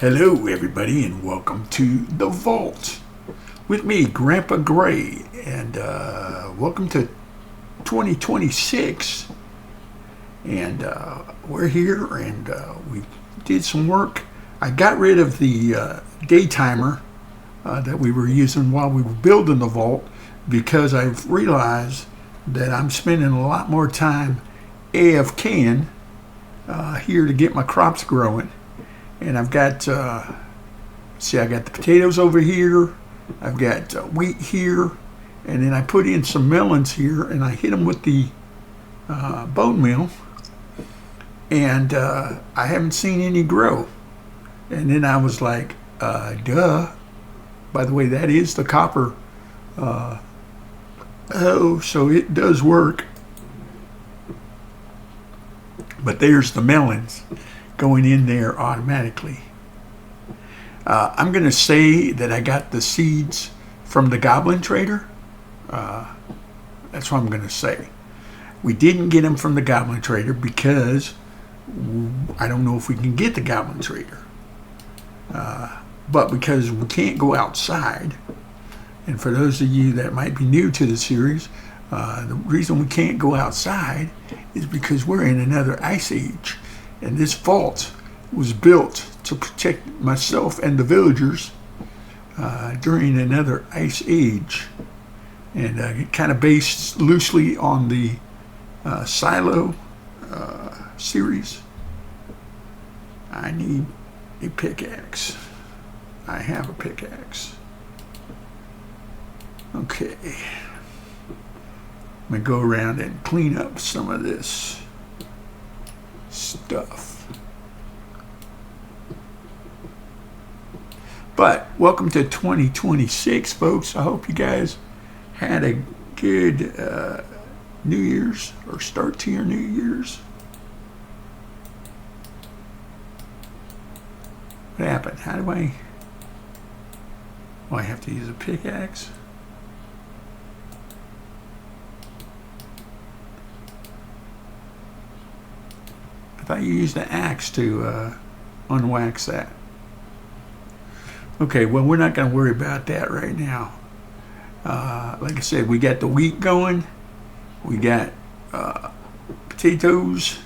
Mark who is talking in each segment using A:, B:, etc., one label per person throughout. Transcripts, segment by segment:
A: Hello, everybody, and welcome to The Vault with me, Grandpa Gray, and welcome to 2026. And we're here, and we did some work. I got rid of the day timer that we were using while we were building the vault because I've realized that I'm spending a lot more time AFKing here to get my crops growing. And I've got, I got the potatoes over here. I've got wheat here. And then I put in some melons here and I hit them with the bone meal. And I haven't seen any grow. And then I was like, duh. By the way, that is the copper. So it does work. But there's the melons going in there automatically. I'm going to say that I got the seeds from the Goblin Trader. That's what I'm going to say. We didn't get them from the Goblin Trader because I don't know if we can get the Goblin Trader. But because we can't go outside, and for those of you that might be new to the series, the reason we can't go outside is because we're in another ice age. And this vault was built to protect myself and the villagers during another ice age. And it kind of based loosely on the Silo series. I need a pickaxe. I have a pickaxe. Okay. I'm going to go around and clean up some of this stuff. But welcome to 2026, folks. I hope you guys had a good New Year's or start to your New Year's. What happened? How do I... I have to use a pickaxe? I thought you used the axe to unwax that. Okay, well, we're not going to worry about that right now. Like I said, we got the wheat going. We got potatoes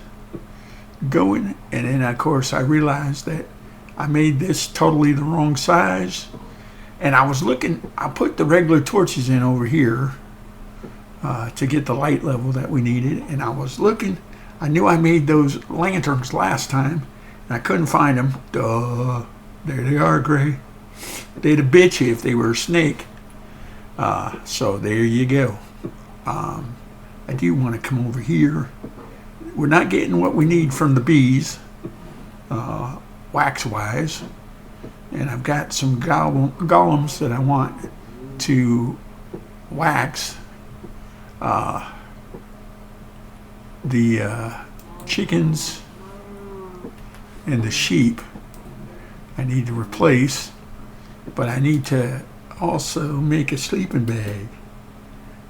A: going. And then, of course, I realized that I made this totally the wrong size. And I was looking, I put the regular torches in over here to get the light level that we needed. And I was looking. I knew I made those lanterns last time, and I couldn't find them. Duh. There they are, Gray. They'd have bit you if they were a snake. So there you go. I do want to come over here. We're not getting what we need from the bees, wax-wise. And I've got some golems that I want to wax. The chickens and the sheep I need to replace, but I need to also make a sleeping bag.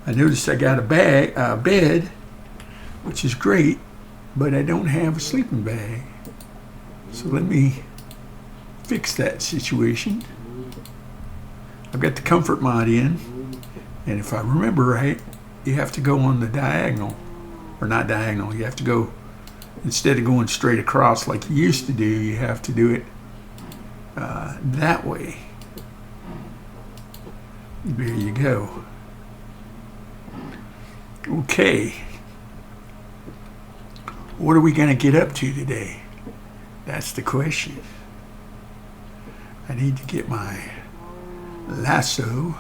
A: I noticed I got a bed, which is great, but I don't have a sleeping bag. So let me fix that situation. I've got the comfort mod in, and if I remember right, you have to go on the diagonal. Or not diagonal, you have to go, instead of going straight across like you used to do, you have to do it that way. There you go. Okay. What are we going to get up to today? That's the question. I need to get my lasso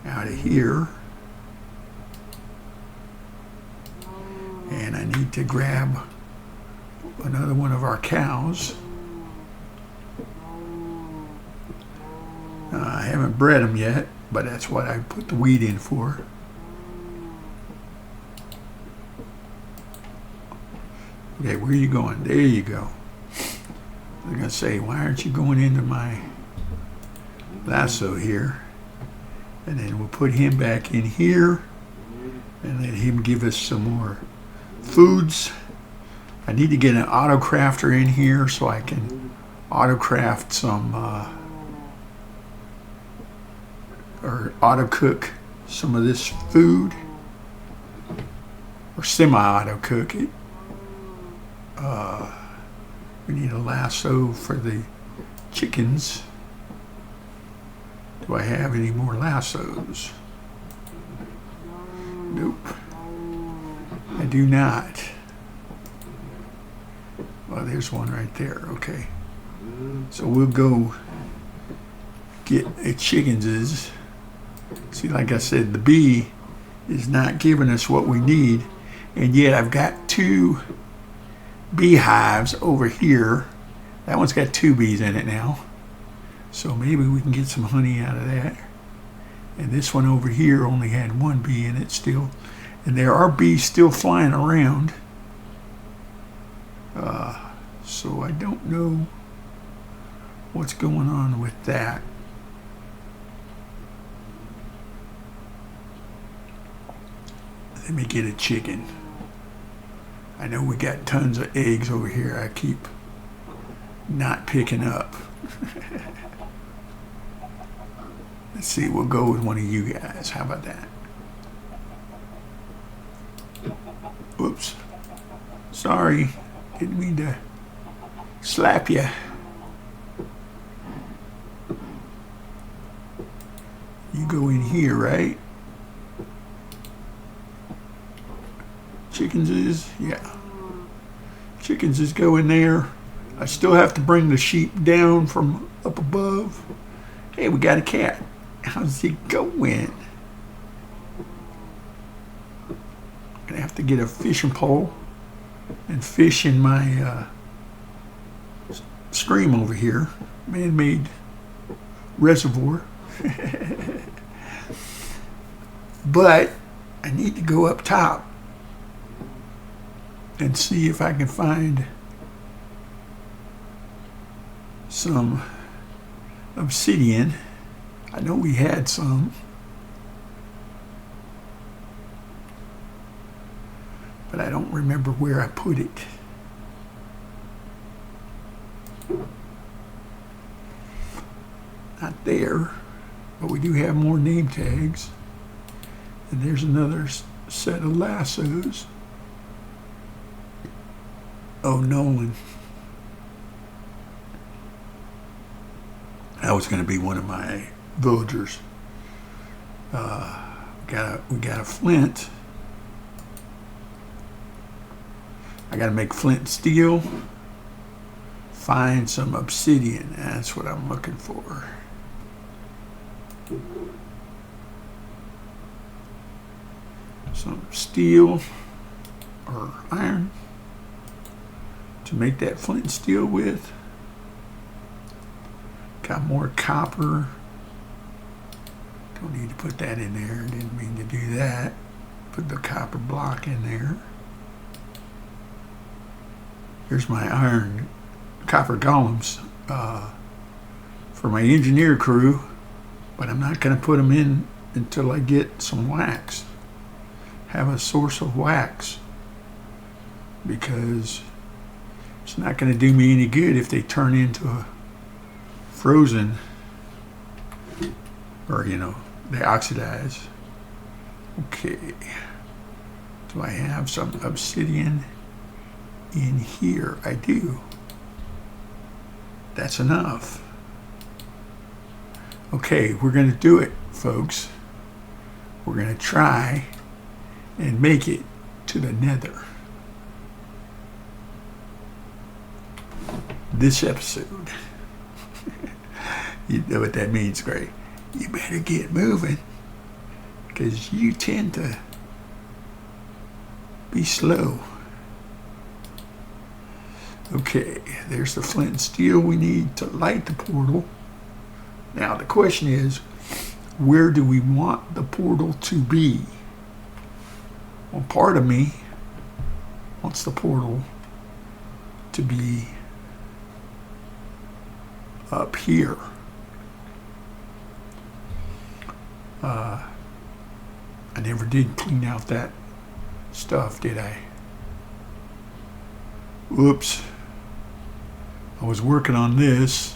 A: out of here. And I need to grab another one of our cows. I haven't bred them yet, but that's what I put the wheat in for. Okay, where are you going? There you go. They're going to say, why aren't you going into my lasso here? And then we'll put him back in here and let him give us some more foods. I need to get an auto crafter in here so I can autocraft some, or auto cook some of this food, or semi-auto cook it. We need a lasso for the chickens. Do I have any more lassos? Nope. I do not. Well, there's one right there. Okay. So we'll go get a chickens'. See, like I said, the bee is not giving us what we need. And yet I've got 2 beehives over here. That one's got 2 bees in it now. So maybe we can get some honey out of that. And this one over here only had 1 bee in it still. And there are bees still flying around. So I don't know what's going on with that. Let me get a chicken. I know we got tons of eggs over here I keep not picking up. Let's see, we'll go with one of you guys. How about that? Whoops. Sorry. Didn't mean to slap you. You go in here, right? Chickens is, yeah. Chickens is go in there. I still have to bring the sheep down from up above. Hey, we got a cat. How's it going? Gonna have to get a fishing pole and fish in my stream over here, man-made reservoir. But I need to go up top and see if I can find some obsidian. I know we had some, but I don't remember where I put it. Not there, but we do have more name tags. And there's another set of lassos. Oh, Nolan. That was going to be one of my villagers. We got a flint. I got to make flint and steel. Find some obsidian. That's what I'm looking for. Some steel or iron to make that flint and steel with. Got more copper. Don't need to put that in there. Didn't mean to do that. Put the copper block in there. Here's my iron copper golems for my engineer crew, but I'm not going to put them in until I get some wax. Have a source of wax, because it's not going to do me any good if they turn into a frozen, or they oxidize. Okay, do I have some obsidian in here? I do. That's enough. Okay, we're going to do it, folks. We're going to try and make it to the Nether this episode. You know what that means, Gray. You better get moving, because you tend to be slow. Okay, there's the flint and steel we need to light the portal. Now the question is, where do we want the portal to be? Well, part of me wants the portal to be up here. I never did clean out that stuff, did I? Whoops. I was working on this,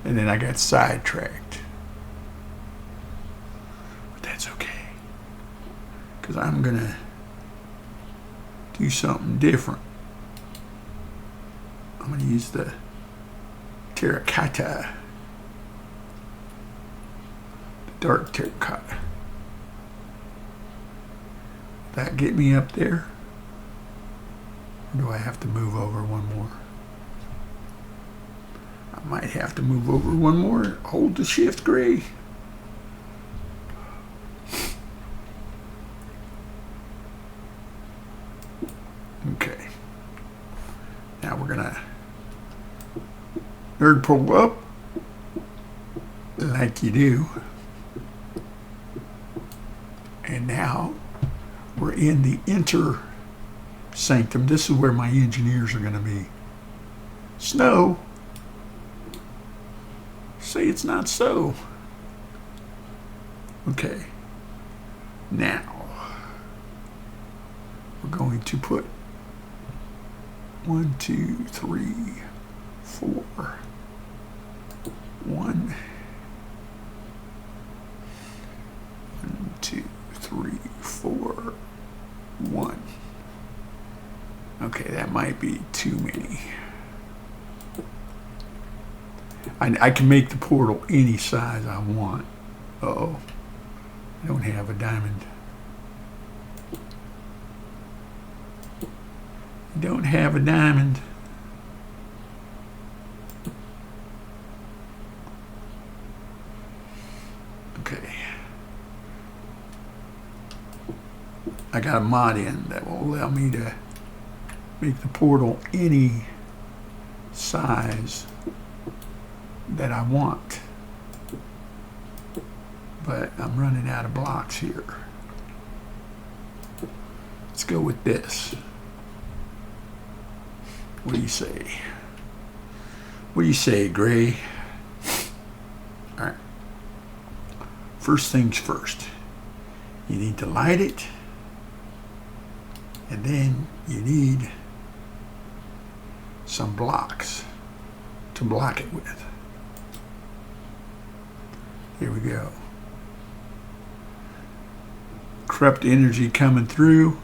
A: and then I got sidetracked. But that's okay, because I'm going to do something different. I'm going to use the terracotta, the dark terracotta. That get me up there? Or do I have to move over one more? I might have to move over one more. Hold the shift, Gray. Okay. Now we're gonna nerd pull up like you do. And now we're in the enter sanctum. This is where my engineers are going to be. Snow, say it's not so. Okay. Now we're going to put 1, 2, 3, 4. 1, 2, 3, 4, 1. Okay, that might be too many. I can make the portal any size I want. Uh-oh. I don't have a diamond. I don't have a diamond. Okay. I got a mod in that will allow me to make the portal any size that I want. But I'm running out of blocks here. Let's go with this. What do you say? What do you say, Gray? All right. First things first. You need to light it. And then you need some blocks to block it with. Here we go. Corrupt energy coming through.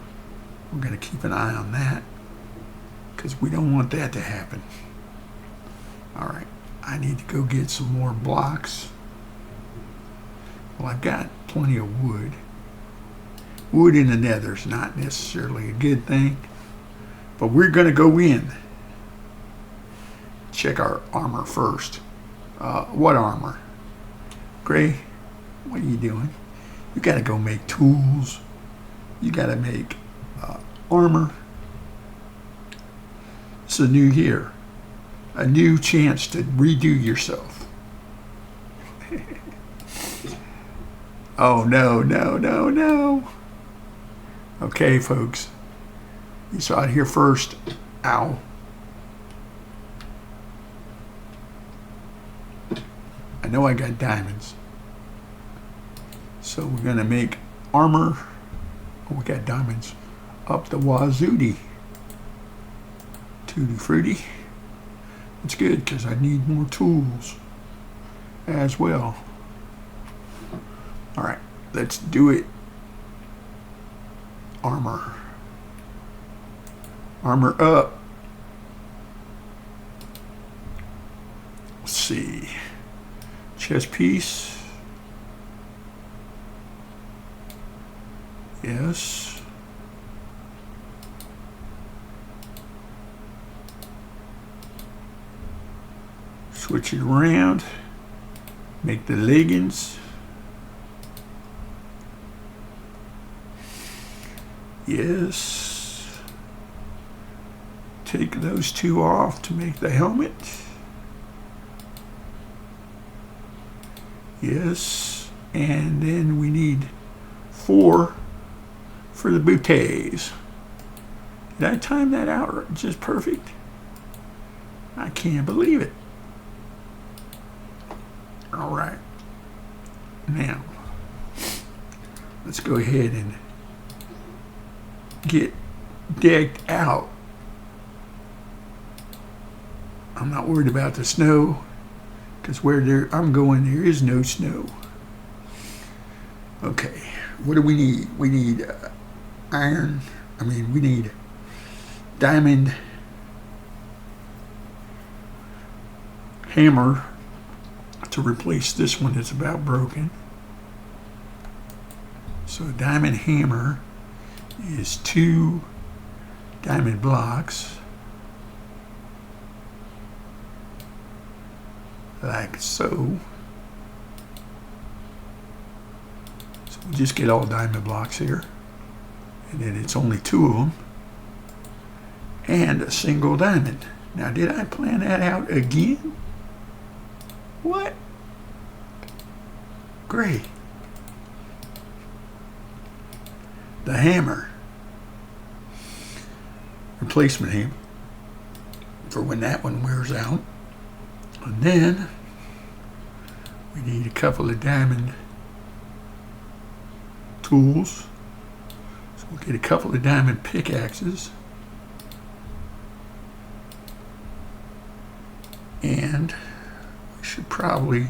A: We're going to keep an eye on that because we don't want that to happen. All right, I need to go get some more blocks. Well, I've got plenty of wood. Wood in the nether is not necessarily a good thing, but we're going to go in. Check our armor first. What armor? Gray, what are you doing? You got to go make tools. You got to make armor. It's a new year, a new chance to redo yourself. Oh, no, no, no, no. Okay, folks. You saw it here first. Ow. I know I got diamonds. So we're going to make armor. Oh, we got diamonds up the wazooty. Tutti fruity. It's good because I need more tools as well. All right, let's do it. Armor. Armor up. Let's see. Chest piece. Yes. Switch it around. Make the leggings. Yes. Take those two off to make the helmet. Yes. And then we need 4 for the booties. Did I time that out just perfect? I can't believe it. All right. Now, let's go ahead and get decked out. I'm not worried about the snow because I'm going, there is no snow. Okay, what do we need? We need we need diamond hammer to replace this one that's about broken. So a diamond hammer is 2 diamond blocks, like so. So we just get all diamond blocks here, and then it's only 2 of them, and a single diamond. Now, did I plan that out again? What? Great. The hammer, replacement hammer, for when that one wears out. And then we need a couple of diamond tools. So we'll get a couple of diamond pickaxes. And we should probably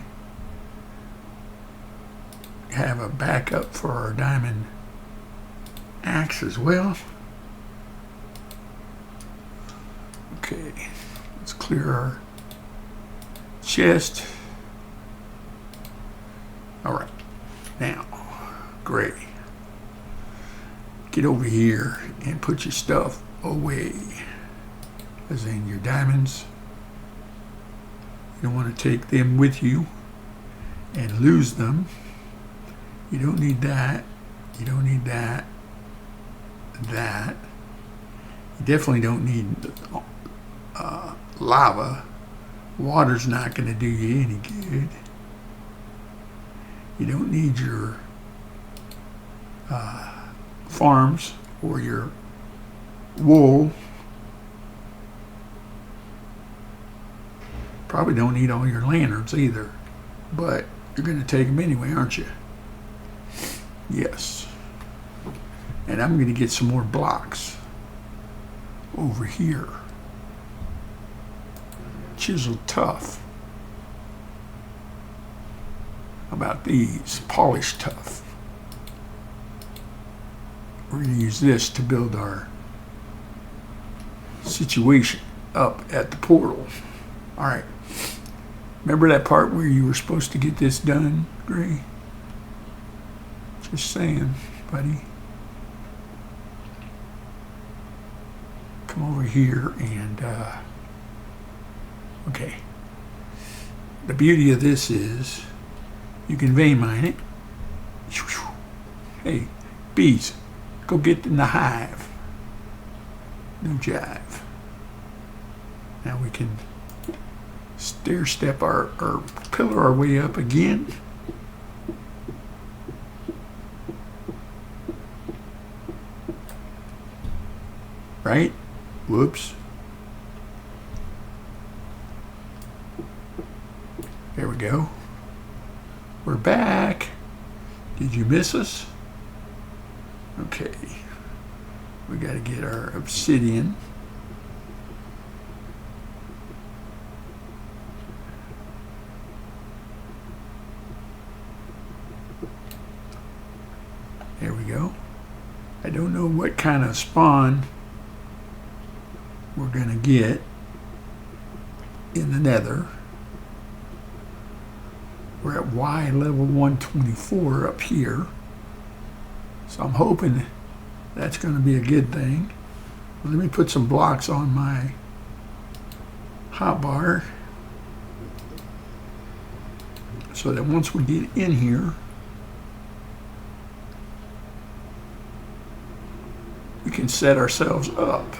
A: have a backup for our diamond axe as well. Okay, let's clear our chest. All right, now, Gray, get over here and put your stuff away, as in your diamonds. You don't want to take them with you and lose them. You don't need that. You don't need that. That. You definitely don't need lava. Water's not going to do you any good. You don't need your farms or your wool. Probably don't need all your lanterns either, but you're going to take them anyway, aren't you? Yes. And I'm going to get some more blocks over here. Chisel tough. How about these? Polished tough. We're going to use this to build our situation up at the portal. All right. Remember that part where you were supposed to get this done, Gray? Just saying, buddy. Come over here and, okay. The beauty of this is you can vein mine it. Hey, bees, go get in the hive. No jive. Now we can stair step or pillar our way up again. Right? Whoops. There we go. We're back. Did you miss us? Okay. We got to get our obsidian. There we go. I don't know what kind of spawn we're going to get in the nether. We're at Y level 124 up here. So I'm hoping that's going to be a good thing. Let me put some blocks on my hotbar so that once we get in here, we can set ourselves up.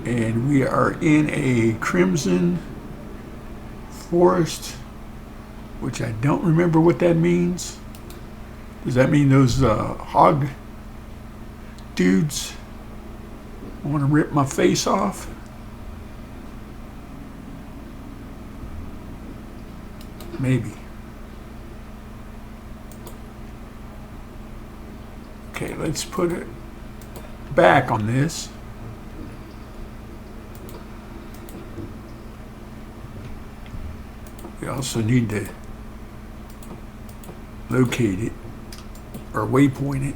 A: And we are in a crimson forest, which I don't remember what that means. Does that mean those hog dudes want to rip my face off? Maybe. Okay, let's put it back on this. We also need to locate it or waypoint it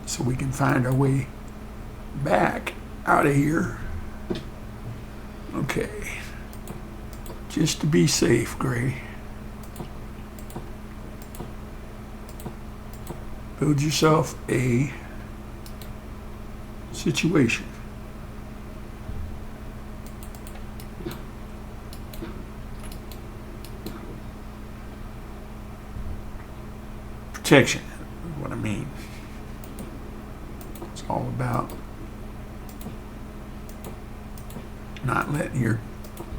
A: so we can find our way back out of here. Okay. Just to be safe, Gray. Build yourself a situation. Protection is what I mean. It's all about not letting your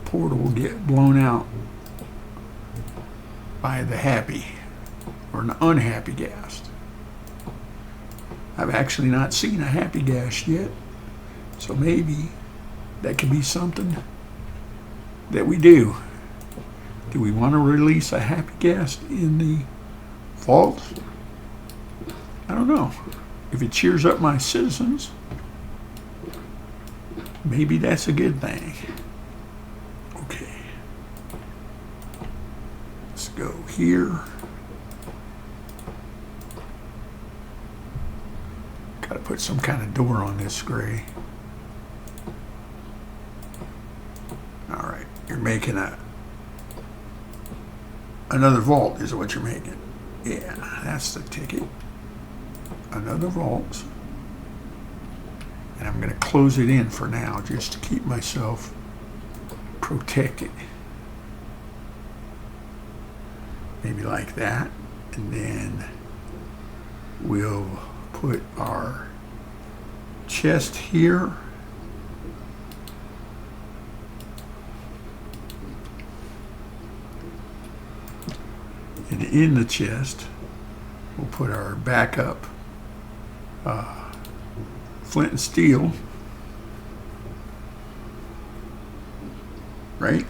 A: portal get blown out by the happy or an unhappy ghast. I've actually not seen a happy ghast yet, so maybe that could be something that we do. Do we want to release a happy ghast in the vault? I don't know. If it cheers up my citizens, maybe that's a good thing. Okay. Let's go here. Gotta put some kind of door on this, Gray. Alright, you're making another vault is what you're making. Yeah, that's the ticket. Another vault. And I'm going to close it in for now just to keep myself protected. Maybe like that. And then we'll put our chest here. And in the chest, we'll put our backup flint and steel, right?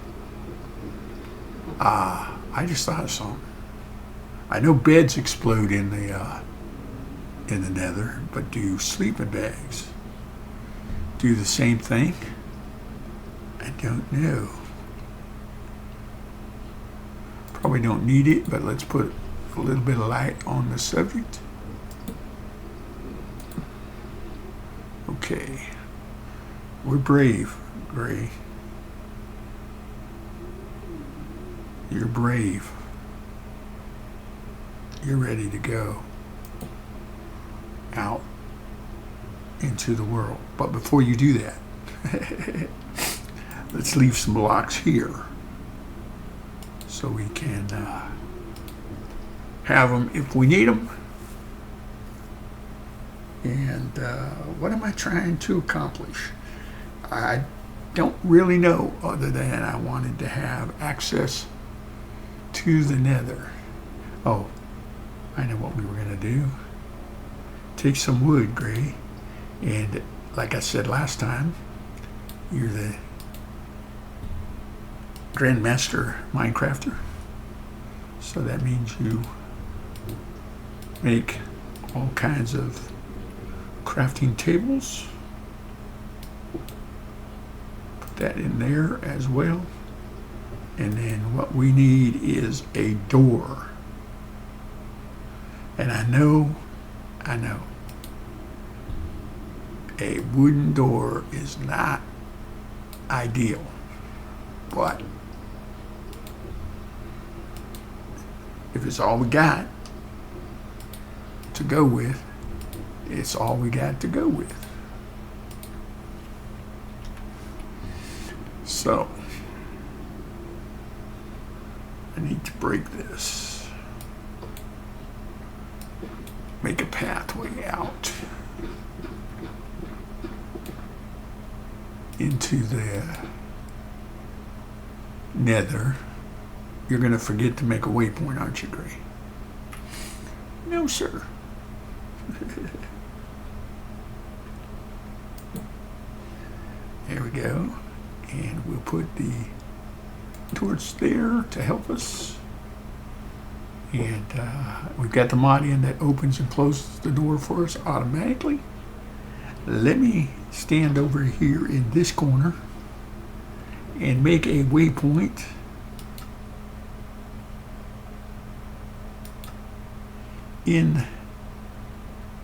A: I just thought of something. I know beds explode in the nether, but do sleeping bags do the same thing? I don't know. Probably don't need it, but let's put a little bit of light on the subject. Okay. We're brave, Gray. You're brave. You're ready to go out into the world. But before you do that, let's leave some blocks here so we can have them if we need them. And what am I trying to accomplish? I don't really know, other than I wanted to have access to the nether. Oh, I know what we were going to do. Take some wood, Gray, and like I said last time, you're the Grandmaster Minecrafter, so that means you make all kinds of crafting tables. Put that in there as well. And then what we need is a door. And I know, a wooden door is not ideal, but if it's all we got to go with, it's all we got to go with. So, I need to break this. Make a pathway out into the nether. You're going to forget to make a waypoint, aren't you, Gray? No, sir. There we go. And we'll put the torch there to help us. And we've got the Modian that opens and closes the door for us automatically. Let me stand over here in this corner and make a waypoint in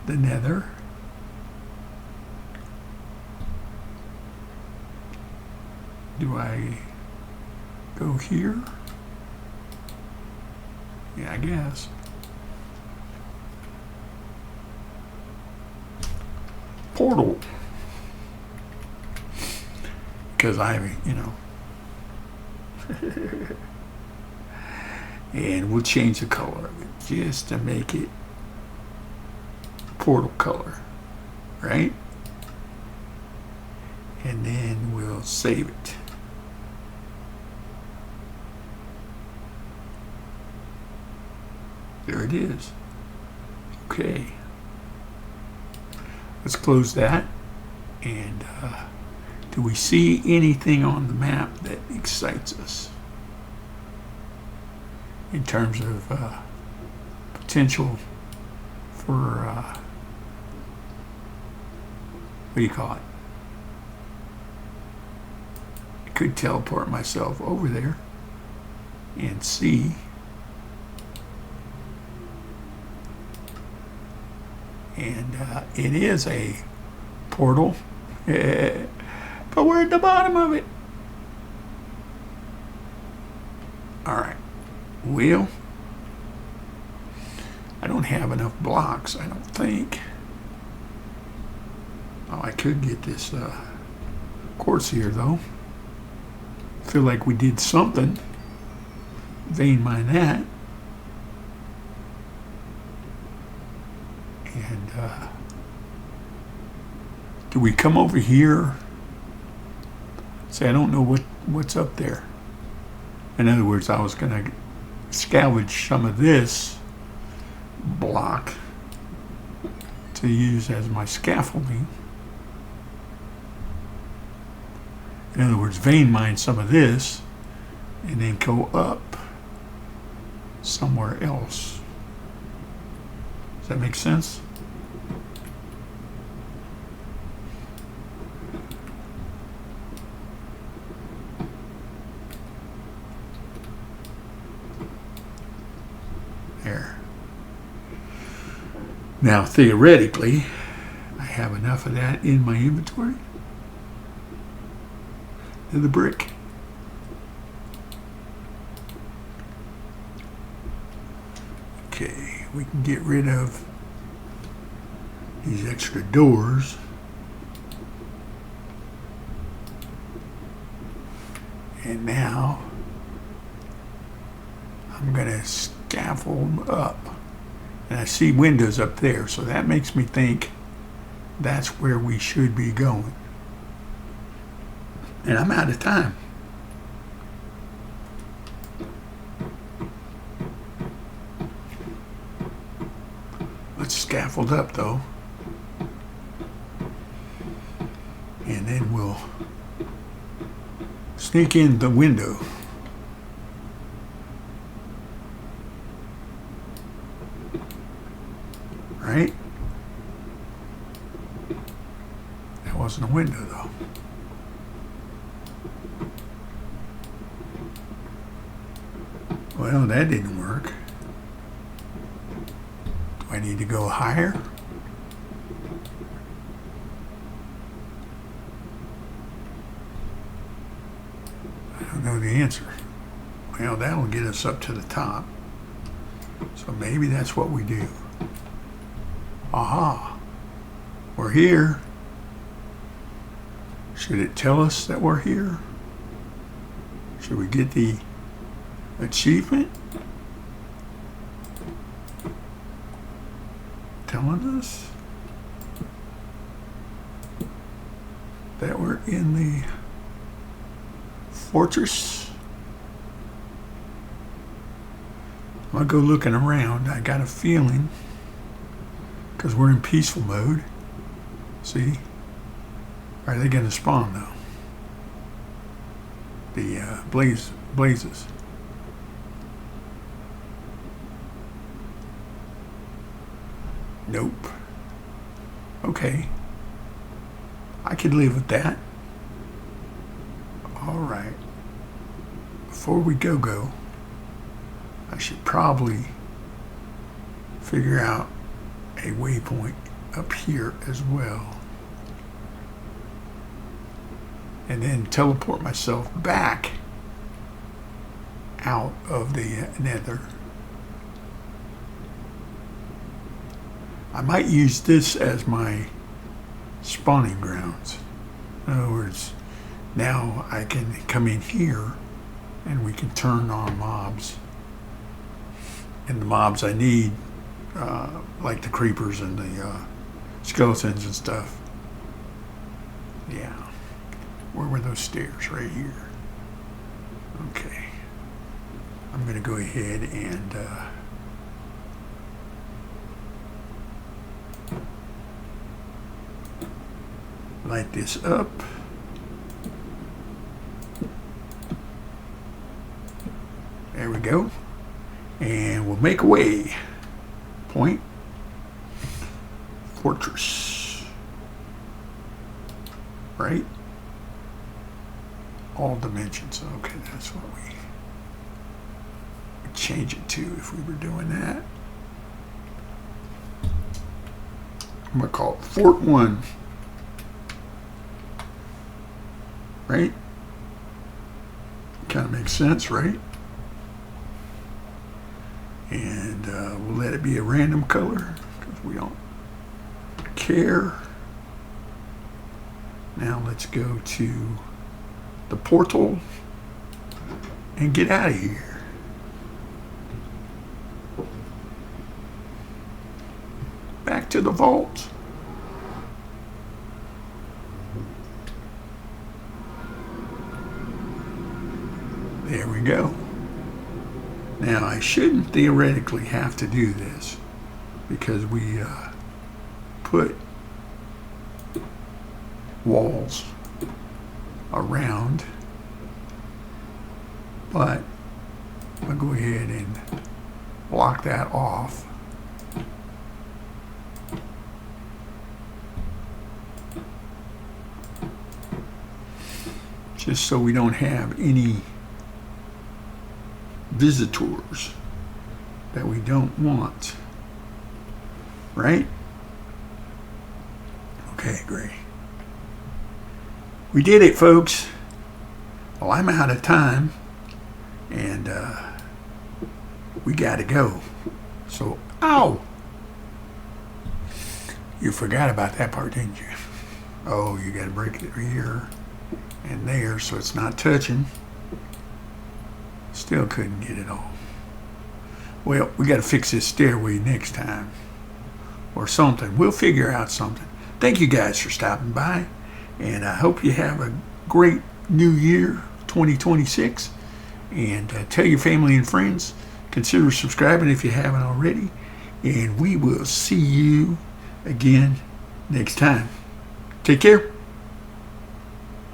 A: the Nether. Do I go here? Yeah, I guess. Portal. Because and we'll change the color of it just to make it portal color, right? And then we'll save it. There it is. Okay. Let's close that. And do we see anything on the map that excites us in terms of potential for, what do you call it? I could teleport myself over there and see. And it is a portal, but we're at the bottom of it. All right. Well, I don't have enough blocks, I don't think. Oh, I could get this quartz here, though. Feel like we did something. Vein mine that. And do we come over here? Say, I don't know what's up there. In other words, I was going to scavenge some of this block to use as my scaffolding. In other words, vein mine some of this and then go up somewhere else. Does that make sense? There. Now, theoretically, I have enough of that in my inventory. The brick. Okay, we can get rid of these extra doors. And now I'm going to scaffold up. And I see windows up there, so that makes me think that's where we should be going. And I'm out of time. Let's scaffold up, though. And then we'll sneak in the window. Right? That wasn't a window, though. Well, that didn't work. Do I need to go higher? I don't know the answer. Well, that'll get us up to the top. So maybe that's what we do. Aha. We're here. Should it tell us that we're here? Should we get the achievement? Telling us that we're in the fortress. I'm gonna go looking around. I got a feeling, because we're in peaceful mode. See? Are they gonna spawn though? The blazes. Nope. Okay. I could live with that. All right. Before we go, I should probably figure out a waypoint up here as well. And then teleport myself back out of the nether. I might use this as my spawning grounds. In other words, now I can come in here and we can turn on mobs. And the mobs I need, like the creepers and the skeletons and stuff. Yeah. Where were those stairs? Right here. Okay. I'm going to go ahead and light this up. There we go. And we'll make a way. Point. Fortress. Right? All dimensions. Okay, that's what we change it to if we were doing that. I'm going to call it Fort 1. Right? Kind of makes sense, right? And we'll let it be a random color because we don't care. Now let's go to the portal and get out of here. Back to the vault. There we go. Now I shouldn't theoretically have to do this because we put walls around, but I'll go ahead and block that off. Just so we don't have any visitors that we don't want. Right? Okay, great. We did it, folks. Well, I'm out of time, and we got to go. So, ow! You forgot about that part, didn't you? Oh, you got to break it here and there so it's not touching. Still couldn't get it all. Well, we got to fix this stairway next time or something. We'll figure out something. Thank you guys for stopping by, and I hope you have a great new year 2026, and tell your family and friends. Consider subscribing if you haven't already, and we will see you again next time. Take care.